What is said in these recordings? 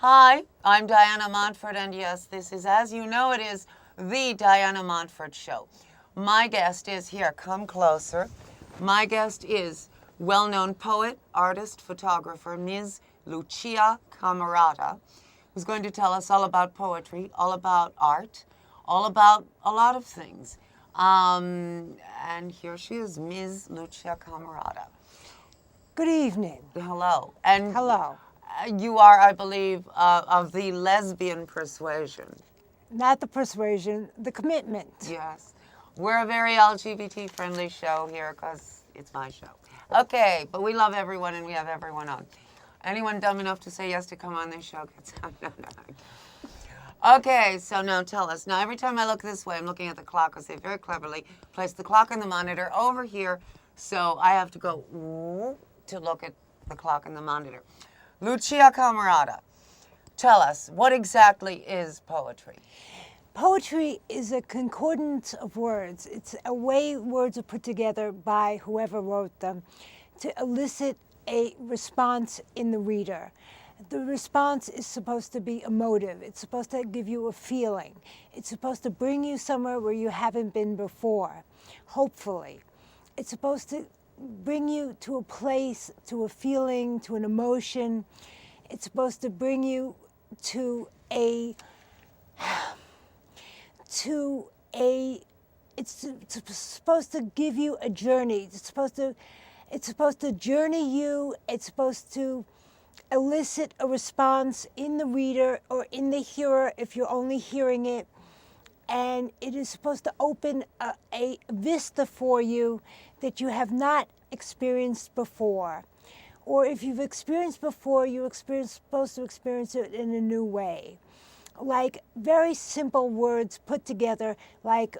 Hi, I'm Diana Montford, and yes, this is, as you know, it is the Diana Montford Show. My guest is here. Come closer. My guest is well-known poet, artist, photographer, Ms. Lucia Cammarata, who's going to tell us all about poetry, all about art, all about a lot of things. And here she is, Ms. Lucia Cammarata. Good evening. Hello. And Hello. You are, I believe, of the lesbian persuasion. Not the persuasion, the commitment. Yes. We're a very LGBT-friendly show here because it's my show. Okay, but we love everyone and we have everyone on. Anyone dumb enough to say yes to come on this show gets on. No. Okay, so now tell us. Now, every time I look this way, I'm looking at the clock. I say very cleverly, place the clock on the monitor over here. So I have to go to look at the clock on the monitor. Lucia Cammarata, tell us, what exactly is poetry? Poetry is a concordance of words. It's a way words are put together by whoever wrote them to elicit a response in the reader. The response is supposed to be emotive. It's supposed to give you a feeling. It's supposed to bring you somewhere where you haven't been before, hopefully. It's supposed to bring you to a place, to a feeling, to an emotion. It's supposed to bring you to it's supposed to give you a journey. It's supposed to journey you. It's supposed to elicit a response in the reader or in the hearer if you're only hearing it. And it is supposed to open a vista for you that you have not experienced before. Or if you've experienced before, you're supposed to experience it in a new way. Like very simple words put together, like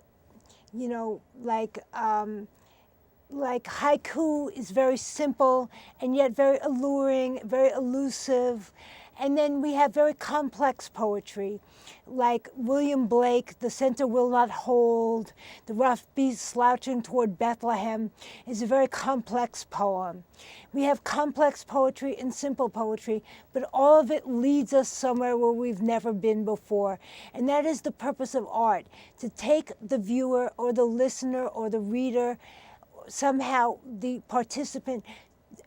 haiku is very simple and yet very alluring, very elusive. And then we have very complex poetry, like William Blake, The Center Will Not Hold, The Rough Beast Slouching Toward Bethlehem is a very complex poem. We have complex poetry and simple poetry, but all of it leads us somewhere where we've never been before. And that is the purpose of art, to take the viewer or the listener or the reader, somehow the participant,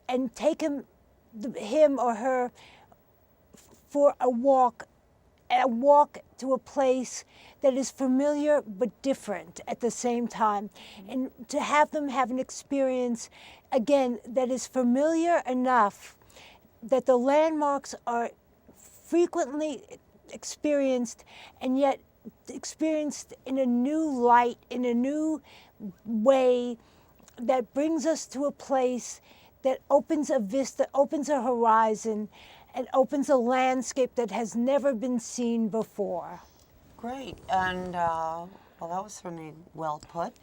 and take him or her for a walk to a place that is familiar but different at the same time. And to have them have an experience, again, that is familiar enough that the landmarks are frequently experienced and yet experienced in a new light, in a new way that brings us to a place that opens a vista, opens a horizon, and opens a landscape that has never been seen before. Great, and well, that was certainly well put.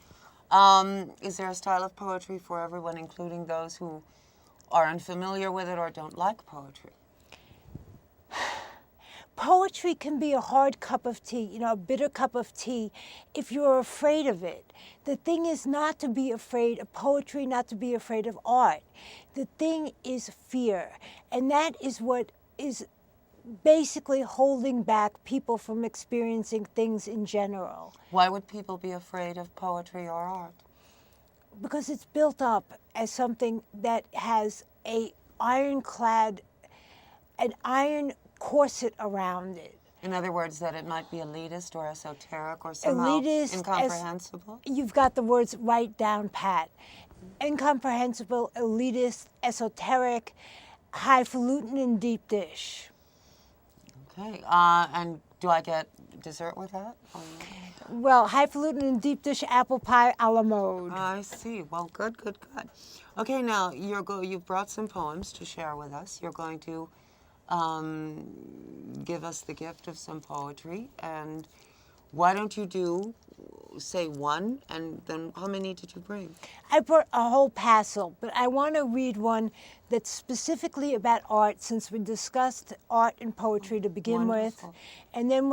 Is there a style of poetry for everyone, including those who are unfamiliar with it or don't like poetry? Poetry can be a hard cup of tea, a bitter cup of tea, if you're afraid of it. The thing is not to be afraid of poetry, not to be afraid of art. The thing is fear, and that is what is basically holding back people from experiencing things in general. Why would people be afraid of poetry or art? Because it's built up as something that has an iron corset around it. In other words, that it might be elitist or esoteric or somehow incomprehensible? You've got the words right down pat. Incomprehensible, elitist, esoteric, highfalutin, and deep dish. Okay, and do I get dessert with that? Well, highfalutin and deep dish apple pie a la mode. I see. Well, good. Okay, now you've brought some poems to share with us. You're going to give us the gift of some poetry, and why don't you say one, and then how many did you bring? I brought a whole passel, but I want to read one that's specifically about art, since we discussed art and poetry to begin Wonderful. with, and then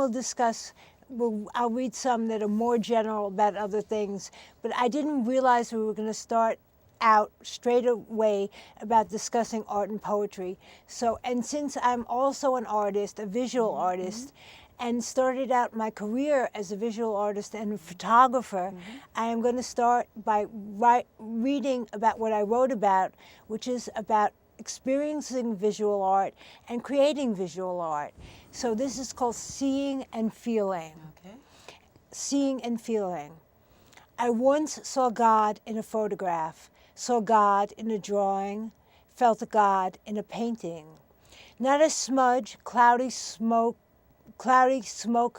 I'll read some that are more general about other things, but I didn't realize we were going to start out straight away about discussing art and poetry. So, and since I'm also an artist, a visual artist, and started out my career as a visual artist and a photographer, I am going to start by reading about what I wrote about, which is about experiencing visual art and creating visual art. So this is called Seeing and Feeling. Okay. Seeing and feeling. I once saw God in a photograph, saw God in a drawing, felt a God in a painting. Not a smudge, cloudy smoke,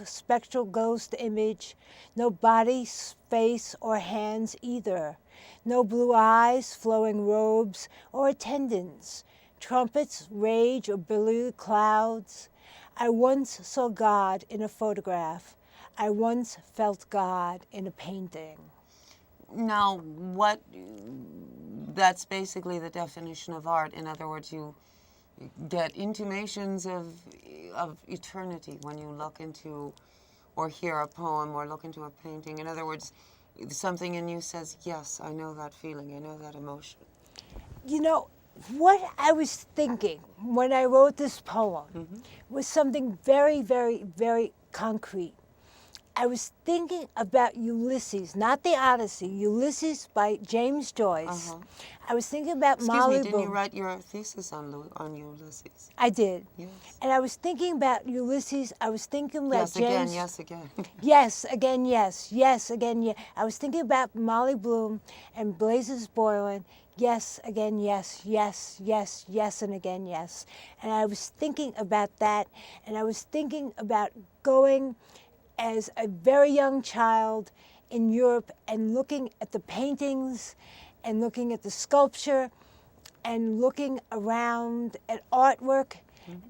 spectral ghost image, no body, face, or hands either. No blue eyes, flowing robes, or attendants, trumpets, rage, or billowy clouds. I once saw God in a photograph. I once felt God in a painting. Now, that's basically the definition of art. In other words, you get intimations of eternity when you look into or hear a poem or look into a painting. In other words, something in you says, yes, I know that feeling, I know that emotion. You know, what I was thinking when I wrote this poem was something very, very, very concrete. I was thinking about Ulysses, not the Odyssey, Ulysses by James Joyce. I was thinking about Molly Didn't you write your thesis on Ulysses? I did. Yes. And I was thinking about Ulysses. I was thinking about James. Yes again. Yes again, yes. Yes again, yes. I was thinking about Molly Bloom and Blazes Boylan. Yes again, yes, yes, yes, yes, and again, yes. And I was thinking about that, and I was thinking about going as a very young child in Europe and looking at the paintings and looking at the sculpture and looking around at artwork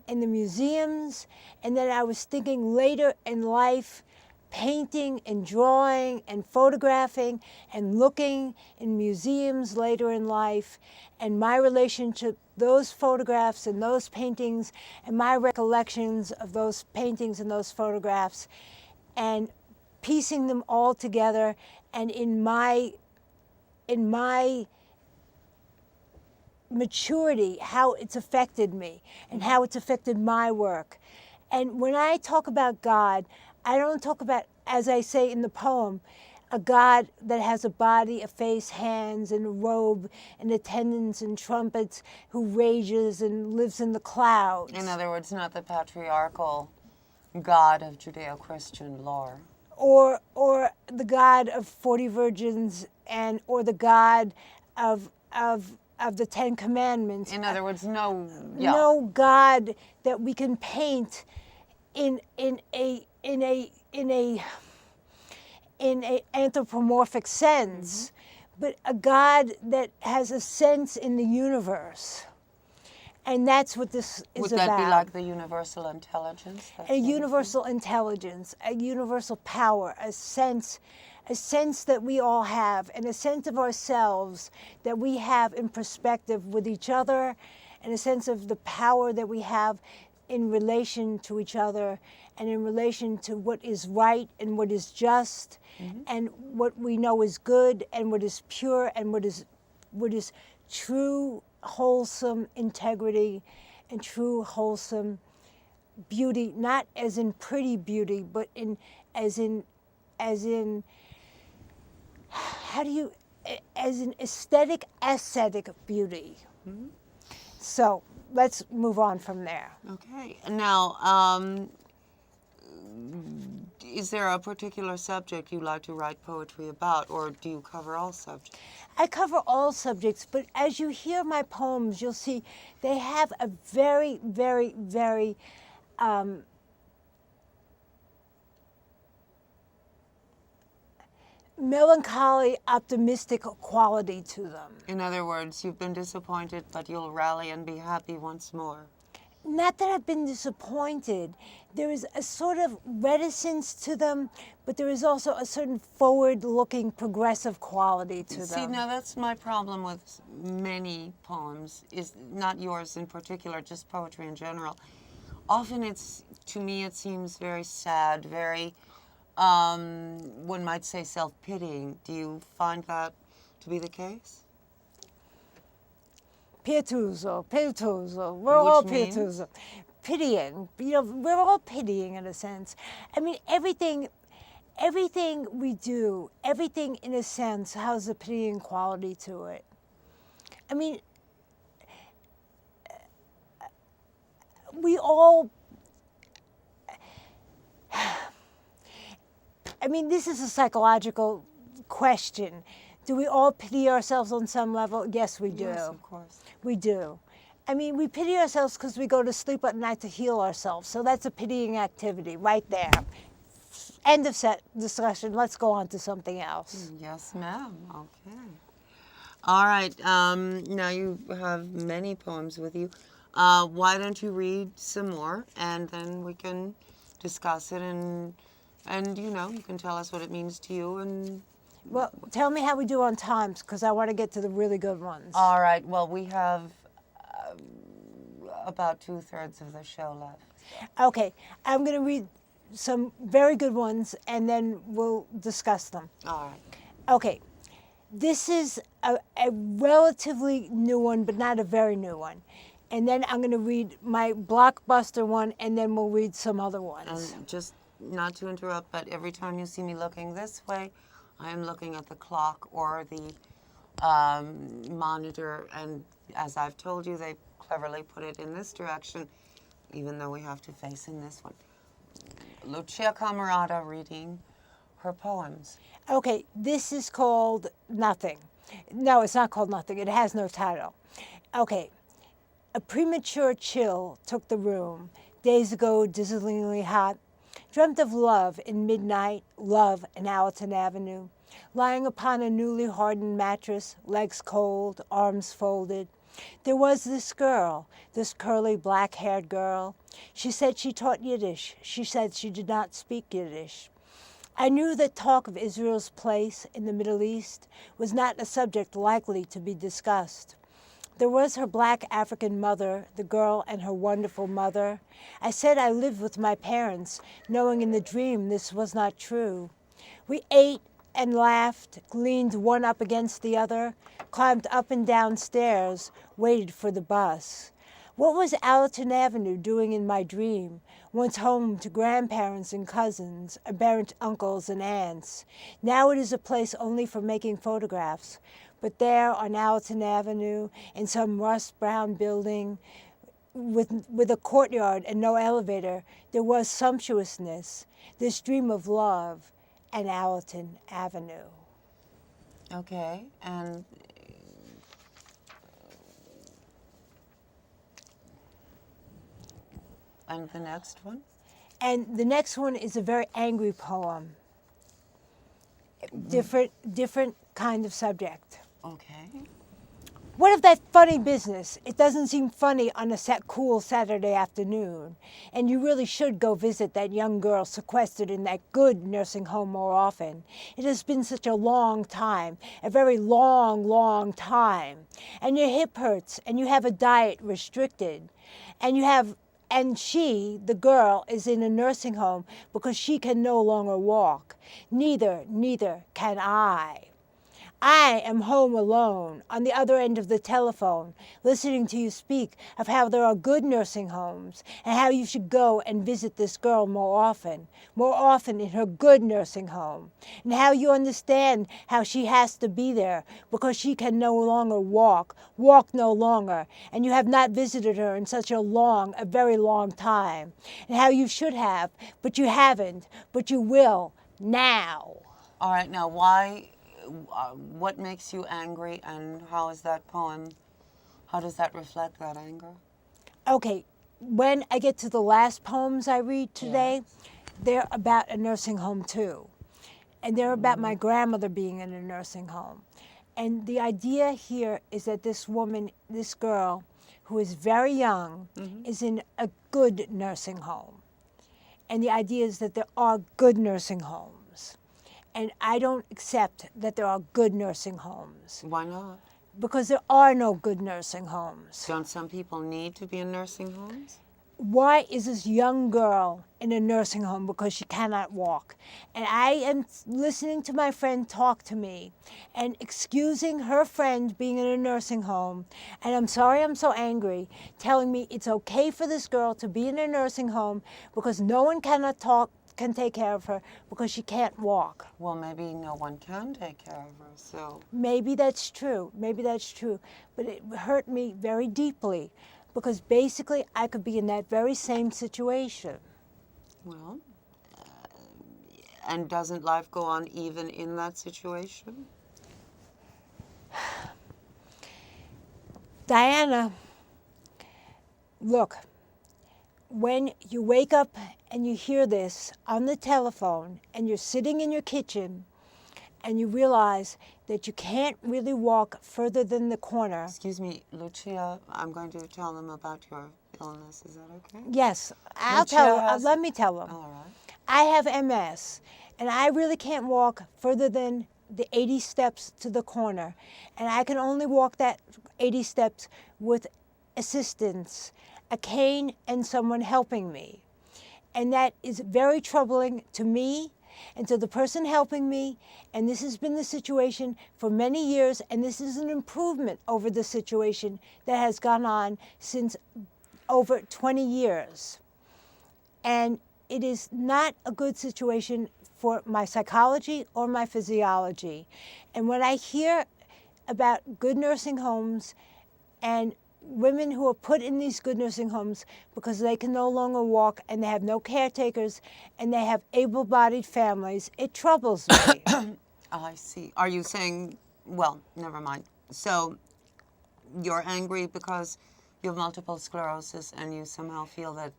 in the museums. And then I was thinking later in life, painting and drawing and photographing and looking in museums later in life, and my relationship, those photographs and those paintings and my recollections of those paintings and those photographs, and piecing them all together, and in my maturity, how it's affected me and how it's affected my work. And when I talk about God, I don't talk about, as I say in the poem, a God that has a body, a face, hands, and a robe, and attendants and trumpets, who rages and lives in the clouds. In other words, not the patriarchal God of Judeo-Christian lore. Or the God of 40 virgins, or the God of the Ten Commandments. In other words, no God that we can paint in a anthropomorphic sense, but a God that has a sense in the universe. And that's what this is Would about. that be like the universal intelligence? A universal intelligence, a universal power, a sense that we all have, and a sense of ourselves that we have in perspective with each other, and a sense of the power that we have in relation to each other, and in relation to what is right and what is just, and what we know is good, and what is pure, and what is true, wholesome integrity, and true, wholesome beauty, not as in pretty beauty, but as in aesthetic beauty. So let's move on from there. Okay. Now, is there a particular subject you like to write poetry about, or do you cover all subjects? I cover all subjects, but as you hear my poems, you'll see they have a very, very, very melancholy, optimistic quality to them. In other words, you've been disappointed, but you'll rally and be happy once more. Not that I've been disappointed. There is a sort of reticence to them, but there is also a certain forward-looking, progressive quality to them. See, now that's my problem with many poems, is not yours in particular, just poetry in general. Often to me it seems very sad, very, one might say self-pitying. Do you find that to be the case? Pietoso, pietoso. We're all Which means? pietoso. Pitying. We're all pitying in a sense. I mean, everything we do, everything in a sense has a pitying quality to it. I mean, we all, this is a psychological question. Do we all pity ourselves on some level? Yes, we do. Yes, of course. We do. We pity ourselves because we go to sleep at night to heal ourselves. So that's a pitying activity right there. End of discussion. Let's go on to something else. Yes, ma'am. Okay. All right. Now you have many poems with you. Why don't you read some more, and then we can discuss it, and you can tell us what it means to you. And well, tell me how we do on times, because I want to get to the really good ones. All right. Well, we have about 2/3 of the show left. Okay. I'm going to read some very good ones, and then we'll discuss them. All right. Okay. This is a relatively new one, but not a very new one. And then I'm going to read my blockbuster one, and then we'll read some other ones. And just not to interrupt, but every time you see me looking this way, I am looking at the clock or the monitor. And as I've told you, they cleverly put it in this direction, even though we have to face in this one. Lucia Cammarata reading her poems. Okay, this is called Nothing. No, it's not called Nothing. It has no title. Okay. A premature chill took the room. Days ago, dazzlingly hot. Dreamt of love in midnight, love in Allerton Avenue. Lying upon a newly hardened mattress, legs cold, arms folded. There was this girl, this curly black-haired girl. She said she taught Yiddish. She said she did not speak Yiddish. I knew that talk of Israel's place in the Middle East was not a subject likely to be discussed. There was her black African mother, the girl and her wonderful mother. I said I lived with my parents, knowing in the dream this was not true. We ate and laughed, leaned one up against the other, climbed up and down stairs, waited for the bus. What was Allerton Avenue doing in my dream? Once home to grandparents and cousins, aberrant uncles and aunts. Now it is a place only for making photographs. But there on Allerton Avenue, in some rust-brown building, with a courtyard and no elevator, there was sumptuousness, this dream of love, and Allerton Avenue. Okay, and the next one? And the next one is a very angry poem. Different kind of subject. Okay. What of that funny business? It doesn't seem funny on a cool Saturday afternoon. And you really should go visit that young girl sequestered in that good nursing home more often. It has been such a long time, a very long, long time. And your hip hurts, and you have a diet restricted. And she, the girl, is in a nursing home because she can no longer walk. Neither can I. I am home alone, on the other end of the telephone, listening to you speak of how there are good nursing homes and how you should go and visit this girl more often in her good nursing home, and how you understand how she has to be there because she can no longer walk no longer, and you have not visited her in such a very long time, and how you should have, but you haven't, but you will now. All right, now what makes you angry, and how does that reflect that anger? Okay, when I get to the last poems I read today, they're about a nursing home too. And they're about my grandmother being in a nursing home. And the idea here is that this girl, who is very young, is in a good nursing home. And the idea is that there are good nursing homes. And I don't accept that there are good nursing homes. Why not? Because there are no good nursing homes. Don't some people need to be in nursing homes? why is this young girl in a nursing home because she cannot walk? And I am listening to my friend talk to me and excusing her friend being in a nursing home. And I'm sorry I'm so angry, telling me it's okay for this girl to be in a nursing home because no one can take care of her because she can't walk. Well, maybe no one can take care of her, so. Maybe that's true. Maybe that's true. But it hurt me very deeply because basically I could be in that very same situation. Well, and doesn't life go on even in that situation? Diana, look, when you wake up and you hear this on the telephone and you're sitting in your kitchen and you realize that you can't really walk further than the corner. Excuse me, Lucia, I'm going to tell them about your illness. Is that okay? Yes, I'll Lucia tell them. has- Let me tell them. All right. I have MS, and I really can't walk further than the 80 steps to the corner. And I can only walk that 80 steps with assistance, a cane, and someone helping me. And that is very troubling to me and to the person helping me. And this has been the situation for many years, and this is an improvement over the situation that has gone on since over 20 years. And it is not a good situation for my psychology or my physiology. And when I hear about good nursing homes and women who are put in these good nursing homes because they can no longer walk and they have no caretakers and they have able-bodied families, it troubles me. I see. Are you saying, well, never mind. So you're angry because you have multiple sclerosis and you somehow feel that.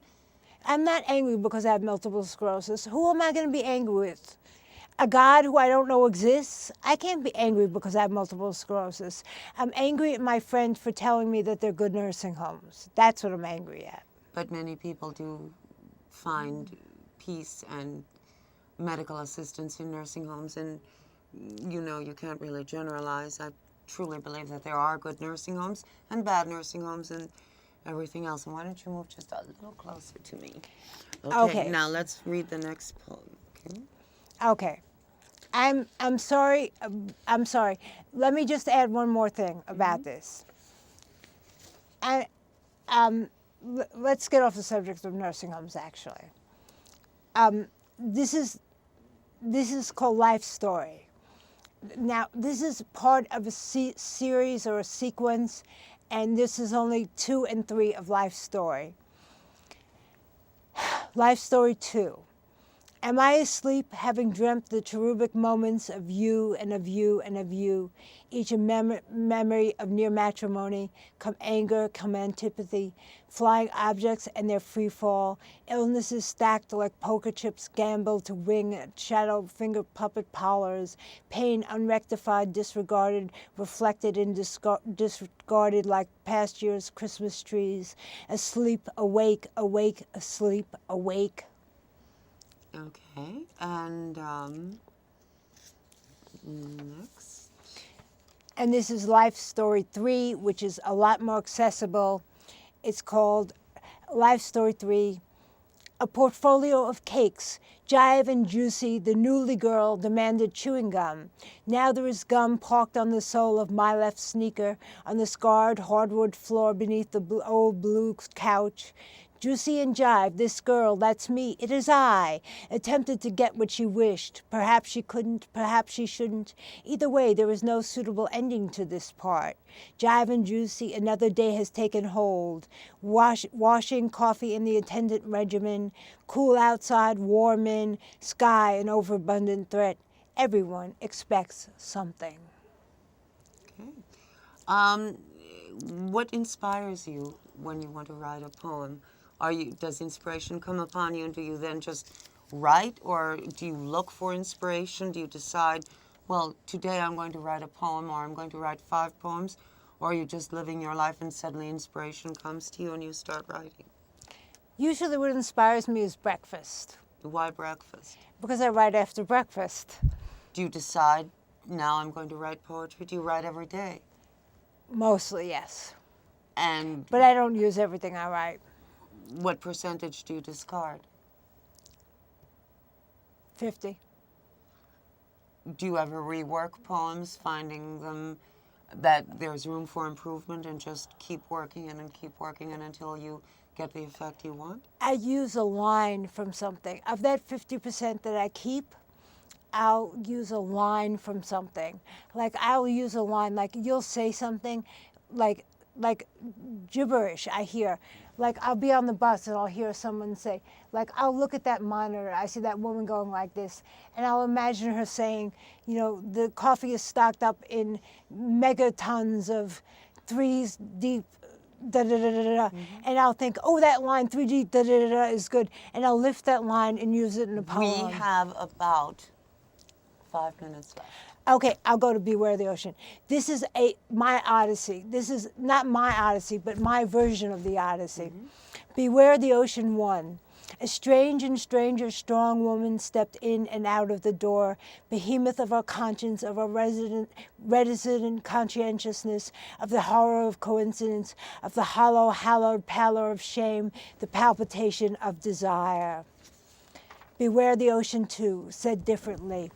I'm not angry because I have multiple sclerosis. Who am I going to be angry with? A God who I don't know exists? I can't be angry because I have multiple sclerosis. I'm angry at my friend for telling me that they're good nursing homes. That's what I'm angry at. But many people do find peace and medical assistance in nursing homes, and you know, you can't really generalize. I truly believe that there are good nursing homes and bad nursing homes and everything else. And why don't you move just a little closer to me? Okay. Now let's read the next poem. Okay. Okay. I'm sorry. I'm sorry. Let me just add one more thing about this. Let's get off the subject of nursing homes, actually. This is called Life Story. Now, this is part of a series or a sequence, and this is only 2 and 3 of Life Story. Life Story 2. Am I asleep, having dreamt the cherubic moments of you and of you and of you, each a memory of near matrimony, come anger, come antipathy, flying objects and their free fall, illnesses stacked like poker chips gambled to wing shadow finger puppet parlors, pain unrectified, disregarded, reflected and disregarded like past year's Christmas trees, asleep, awake, awake, asleep, awake. Okay, and next. And this is Life Story 3, which is a lot more accessible. It's called Life Story 3, A Portfolio of Cakes. Jive and juicy, the newly girl demanded chewing gum. Now there is gum parked on the sole of my left sneaker, on the scarred hardwood floor beneath the old blue couch. Juicy and Jive, this girl, that's me, it is I, attempted to get what she wished. Perhaps she couldn't, perhaps she shouldn't. Either way, there is no suitable ending to this part. Jive and Juicy, another day has taken hold. Washing, coffee in the attendant regimen, cool outside, warm in, sky an overabundant threat. Everyone expects something. Okay. What inspires you when you want to write a poem? Does inspiration come upon you and do you then just write, or do you look for inspiration? Do you decide, well, today I'm going to write a poem or I'm going to write 5 poems, or are you just living your life and suddenly inspiration comes to you and you start writing? Usually what inspires me is breakfast. Why breakfast? Because I write after breakfast. Do you decide, now I'm going to write poetry? Do you write every day? Mostly, yes. And But I don't use everything I write. what percentage do you discard? 50. Do you ever rework poems, finding them that there's room for improvement, and just keep working it and keep working it until you get the effect you want? I use a line from something. Of that 50% that I keep, I'll use a line from something. Like I'll use a line, like you'll say something like gibberish I hear. Like I'll be on the bus and I'll hear someone say, like I'll look at that monitor, I see that woman going like this, and I'll imagine her saying, you know, the coffee is stocked up in megatons of 3 deep, da da da da da, and I'll think, oh, that line 3 deep, da da da da is good, and I'll lift that line and use it in a poem. We have about 5 minutes left. Okay, I'll go to Beware the Ocean. This is my Odyssey. This is not my Odyssey, but my version of the Odyssey. Beware the Ocean 1. A strange and stranger strong woman stepped in and out of the door, behemoth of our conscience, of our reticent conscientiousness, of the horror of coincidence, of the hollow, hallowed pallor of shame, the palpitation of desire. Beware the Ocean 2, said differently.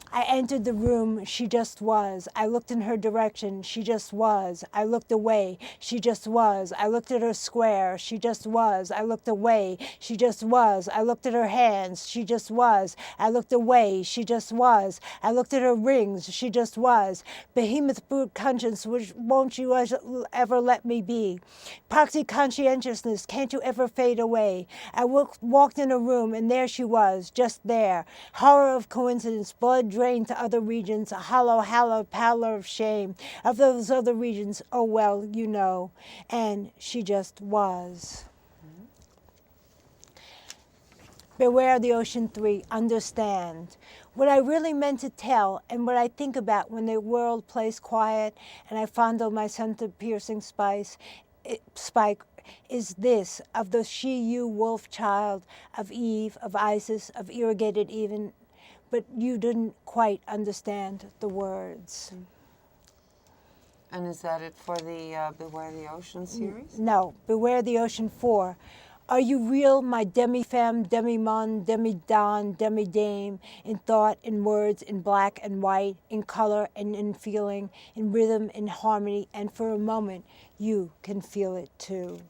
I entered the room, she just was. I looked in her direction, she just was. I looked away, she just was. I looked at her square, she just was. I looked away, she just was. I looked at her hands, she just was. I looked away, she just was. I looked at her rings, she just was. Behemoth brute conscience, which won't you ever let me be? Proxy conscientiousness, can't you ever fade away? I walked in a room and there she was, just there. Horror of coincidence, blood drained to other regions, a hollow, hallowed pallor of shame. Of those other regions, oh well, you know. And she just was. Beware the Ocean 3, understand. What I really meant to tell and what I think about when the world plays quiet and I fondle my scent-piercing spike is this, of the she-you wolf child, of Eve, of Isis, of irrigated Eden, but you didn't quite understand the words. And is that it for the Beware the Ocean series? No, Beware the Ocean 4. Are you real, my demi-femme, demi-monde, demi-don, demi-dame, in thought, in words, in black and white, in color and in feeling, in rhythm, in harmony, and for a moment, you can feel it too.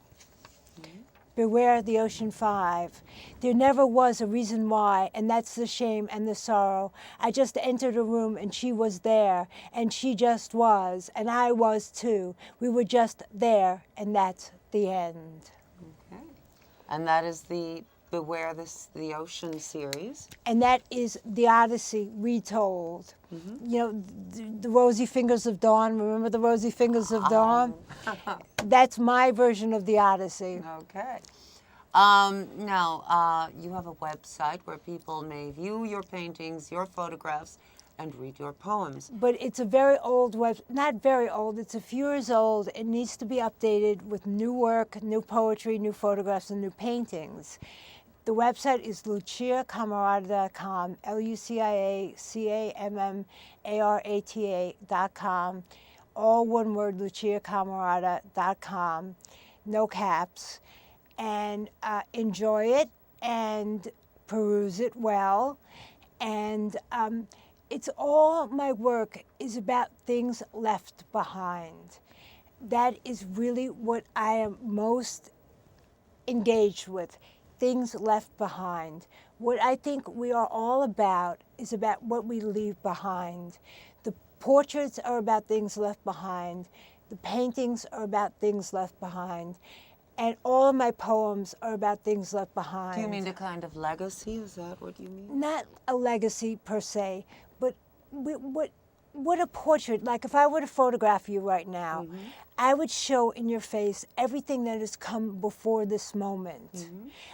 Beware the Ocean 5. There never was a reason why, and that's the shame and the sorrow. I just entered a room and she was there, and she just was, and I was too. We were just there, and that's the end. Okay. And that is the Beware the Ocean series. And that is the Odyssey retold. You know, the Rosy Fingers of Dawn. Remember the Rosy Fingers of Dawn? That's my version of the Odyssey. Okay. Now, you have a website where people may view your paintings, your photographs, and read your poems. But it's a very old not very old, it's a few years old. It needs to be updated with new work, new poetry, new photographs, and new paintings. The website is luciacammarata.com, LuciaCammarata.com, all one word, luciacammarata.com, no caps, and enjoy it and peruse it well. And it's all my work is about things left behind. That is really what I am most engaged with. Things left behind. What I think we are all about is about what we leave behind. The portraits are about things left behind. The paintings are about things left behind. And all of my poems are about things left behind. Do you mean a kind of legacy? Is that what you mean? Not a legacy per se, but what a portrait, like if I were to photograph you right now, I would show in your face everything that has come before this moment.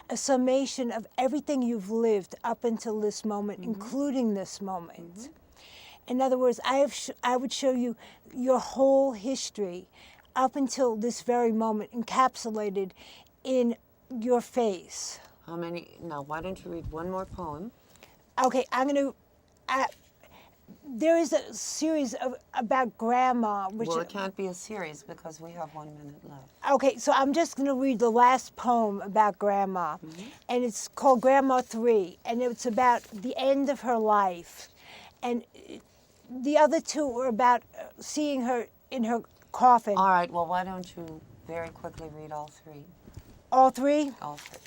A summation of everything you've lived up until this moment, including this moment. In other words, I would show you your whole history up until this very moment, encapsulated in your face. How many? Now, why don't you read one more poem? Okay, I'm going to... there is a series about Grandma, which Well, it can't be a series because we have 1 minute left. okay, so I'm just going to read the last poem about Grandma, and it's called Grandma 3, and it's about the end of her life, and the other two were about seeing her in her coffin. All right, well, why don't you very quickly read all three? All three? All three.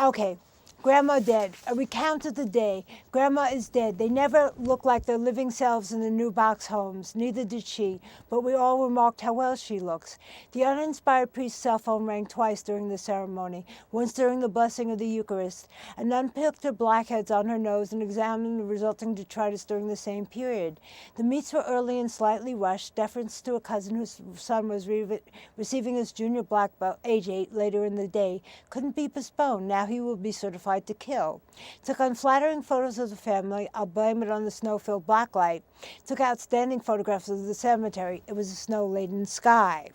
Okay. Grandma dead. A recount of the day. Grandma is dead. They never look like their living selves in the new box homes. Neither did she. But we all remarked how well she looks. The uninspired priest's cell phone rang twice during the ceremony. Once during the blessing of the Eucharist. A nun picked her blackheads on her nose and examined the resulting detritus during the same period. The meets were early and slightly rushed. Deference to a cousin whose son was receiving his junior black belt, age 8, later in the day, couldn't be postponed. Now he will be certified to kill. Took unflattering photos of the family. I'll blame it on the snow-filled blacklight. Took outstanding photographs of the cemetery. It was a snow-laden sky.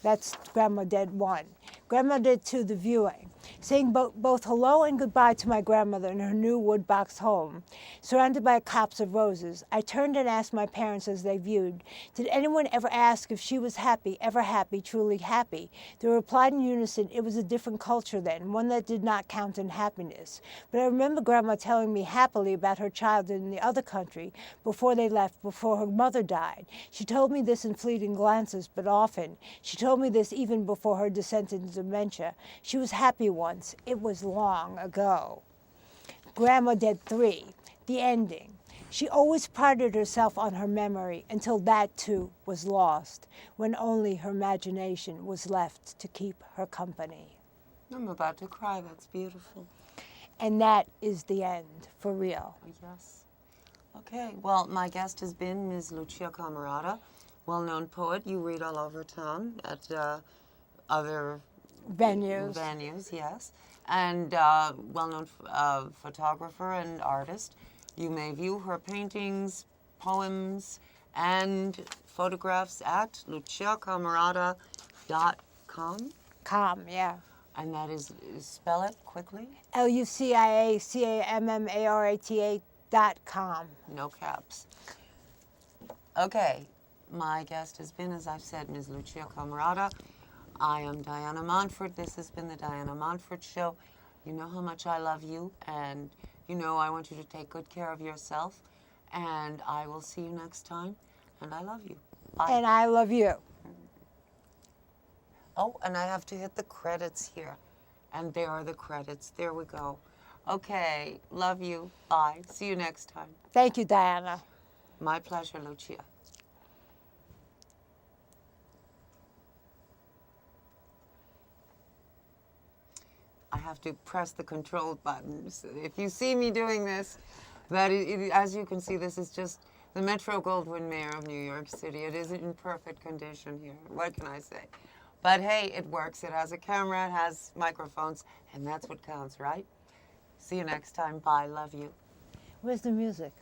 That's Grandma Dead 1. Grandma Dead 2, the viewing. Saying both hello and goodbye to my grandmother in her new wood box home, surrounded by a copse of roses. I turned and asked my parents as they viewed, did anyone ever ask if she was happy, ever happy, truly happy? They replied in unison, it was a different culture then, one that did not count in happiness. But I remember Grandma telling me happily about her childhood in the other country before they left, before her mother died. She told me this in fleeting glances, but often. She told me this even before her descent into dementia. She was happy once. It was long ago. Grandma Dead 3, the ending. She always prided herself on her memory until that too was lost, when only her imagination was left to keep her company. I'm about to cry. That's beautiful. And that is the end, for real. Yes. Okay, well, my guest has been Ms. Lucia Cammarata, well-known poet. You read all over town at other Venues. Yes. And well-known photographer and artist. You may view her paintings, poems, and photographs at luciacammarata.com. Yeah. And that is, spell it quickly. LuciaCammarata.com. No caps. Okay, my guest has been, as I've said, Ms. Lucia Cammarata. I am Diana Montford. This has been the Diana Montford Show. You know how much I love you, and you know I want you to take good care of yourself. And I will see you next time, and I love you. Bye. And I love you. Oh, and I have to hit the credits here. And there are the credits. There we go. Okay, love you. Bye. See you next time. Thank you, Diana. My pleasure, Lucia. I have to press the control button. So if you see me doing this, as you can see, this is just the Metro Goldwyn Mayer of New York City. It isn't in perfect condition here. What can I say? But hey, it works. It has a camera, it has microphones, and that's what counts, right? See you next time. Bye. Love you. Where's the music?